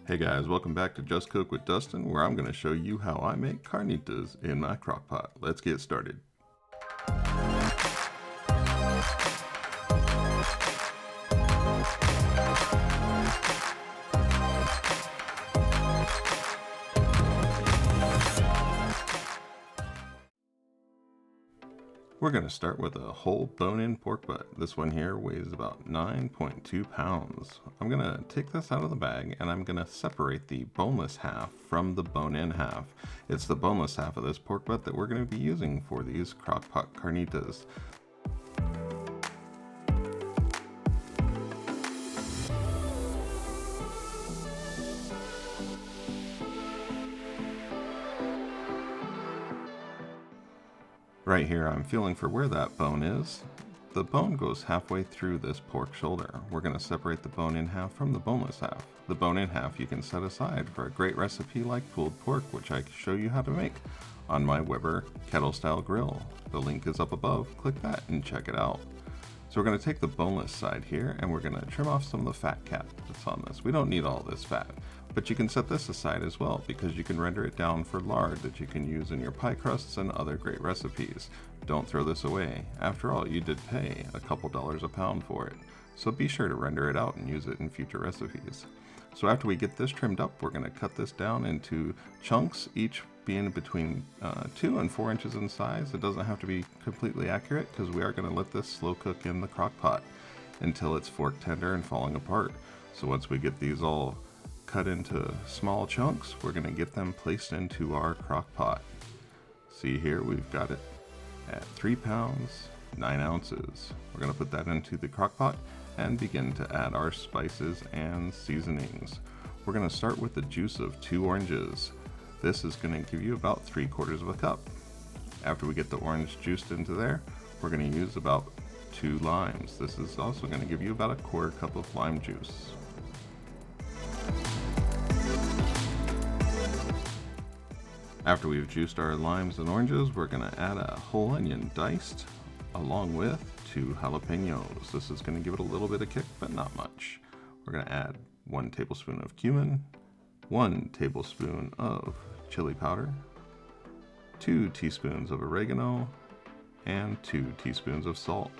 Hey guys, welcome back to Just Cook with Dustin, where I'm going to show you how I make carnitas in my crock pot. Let's get started. We're going to start with a whole bone-in pork butt. This one here weighs about 9.2 pounds. I'm going to take this out of the bag and I'm going to separate the boneless half from the bone-in half. It's the boneless half of this pork butt that we're going to be using for these Crock-Pot Carnitas. Right here I'm feeling for where that bone is. The bone goes halfway through this pork shoulder. We're going to separate the bone in half from the boneless half. The bone in half you can set aside for a great recipe like pulled pork, which I show you how to make on my Weber kettle style grill. The link is up above, click that and check it out. So we're going to take the boneless side here and we're going to trim off some of the fat cap that's on this. We don't need all this fat, but you can set this aside as well because you can render it down for lard that you can use in your pie crusts and other great recipes. Don't throw this away. After all, you did pay a couple dollars a pound for it. So be sure to render it out and use it in future recipes. So after we get this trimmed up, we're going to cut this down into chunks, each being between 2 and 4 inches in size. It doesn't have to be completely accurate because we are going to let this slow cook in the crock pot until it's fork tender and falling apart. So once we get these all cut into small chunks, we're going to get them placed into our crock pot. See here, we've got it at 3 pounds, 9 ounces. We're going to put that into the crock pot and begin to add our spices and seasonings. We're going to start with the juice of 2 oranges. This is going to give you about 3/4 of a cup. After we get the orange juiced into there, we're going to use about 2 limes. This is also going to give you about 1/4 cup of lime juice. After we've juiced our limes and oranges, we're going to add a whole onion diced along with 2 jalapeños. This is going to give it a little bit of kick, but not much. We're going to add 1 tablespoon of cumin, 1 tablespoon of chili powder, 2 teaspoons of oregano, and 2 teaspoons of salt.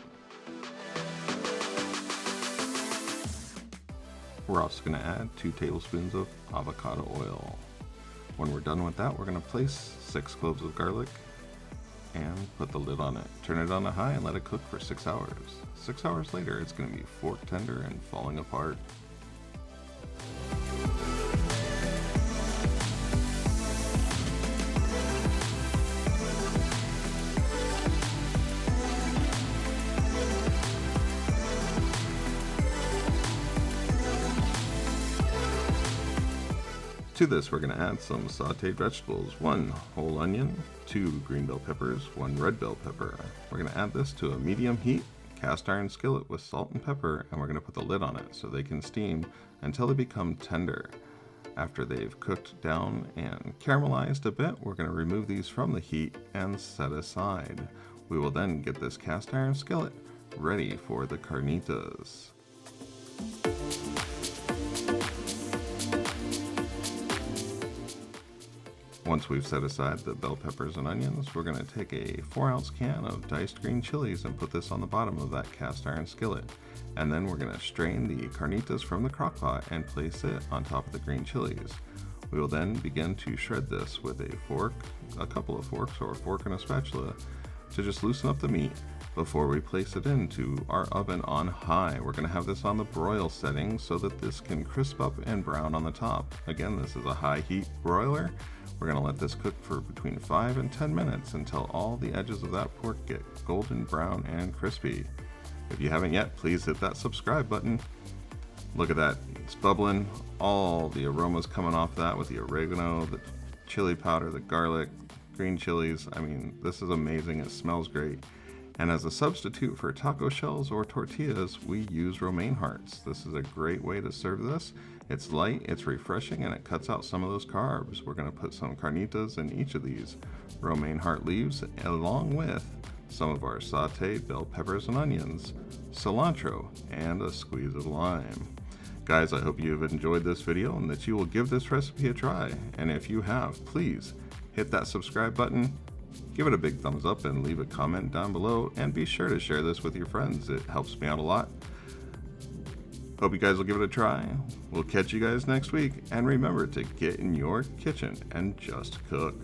We're also going to add 2 tablespoons of avocado oil. When we're done with that, we're going to place 6 cloves of garlic and put the lid on it. Turn it on to high and let it cook for 6 hours. 6 hours later, it's going to be fork tender and falling apart. To this, we're going to add some sauteed vegetables, 1 whole onion, 2 green bell peppers, 1 red bell pepper. We're going to add this to a medium heat cast iron skillet with salt and pepper, and we're going to put the lid on it so they can steam until they become tender. After they've cooked down and caramelized a bit, we're going to remove these from the heat and set aside. We will then get this cast iron skillet ready for the carnitas. Once we've set aside the bell peppers and onions, we're going to take a 4-ounce can of diced green chilies and put this on the bottom of that cast iron skillet. And then we're going to strain the carnitas from the crock pot and place it on top of the green chilies. We will then begin to shred this with a fork, a couple of forks, or a fork and a spatula to just loosen up the meat before we place it into our oven on high. We're going to have this on the broil setting so that this can crisp up and brown on the top. Again, this is a high heat broiler. We're going to let this cook for between 5 and 10 minutes until all the edges of that pork get golden brown and crispy. If you haven't yet, please hit that subscribe button. Look at that, it's bubbling. All the aromas coming off that with the oregano, the chili powder, the garlic, green chilies. I mean, this is amazing. It smells great. And as a substitute for taco shells or tortillas, we use romaine hearts. This is a great way to serve this. It's light, it's refreshing, and it cuts out some of those carbs. We're going to put some carnitas in each of these romaine heart leaves, along with some of our sauteed bell peppers and onions, cilantro, and a squeeze of lime. Guys, I hope you have enjoyed this video and that you will give this recipe a try. And if you have, please hit that subscribe button, give it a big thumbs up, and leave a comment down below. And be sure to share this with your friends. It helps me out a lot. Hope you guys will give it a try. We'll catch you guys next week. And remember to get in your kitchen and just cook.